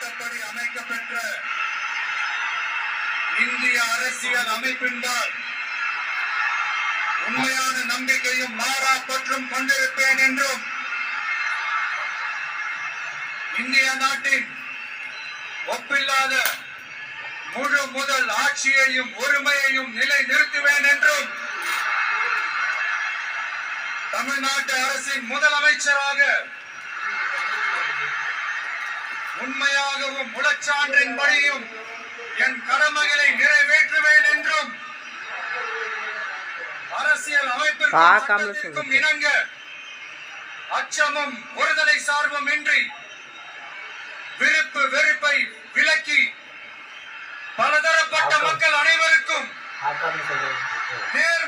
சட்டப்படி அமைக்கப்பெற்ற இந்திய அரசியல் அமைப்பின்பால் உண்மையான நம்பிக்கையும் மாறா பற்றும் கொண்டிருப்பேன் என்றும் இந்திய நாட்டின் ஒப்பில்லாத முழு முதல் ஆட்சியையும் ஒருமையையும் நிலை நிறுத்துவேன் என்றும் தமிழ்நாட்டு அரசின் முதலமைச்சராக உண்மையாகவும் முழச்சான்றின்படியும் என் கடமைகளை நிறைவேற்றுவேன் என்றும் அரசியல் அமைப்பிற்கும் இணங்க அச்சமும் ஒருதலை சார்பும் இன்றி விருப்பு வெறுப்பை விலக்கி பலதரப்பட்ட மக்கள் அனைவருக்கும் நேர்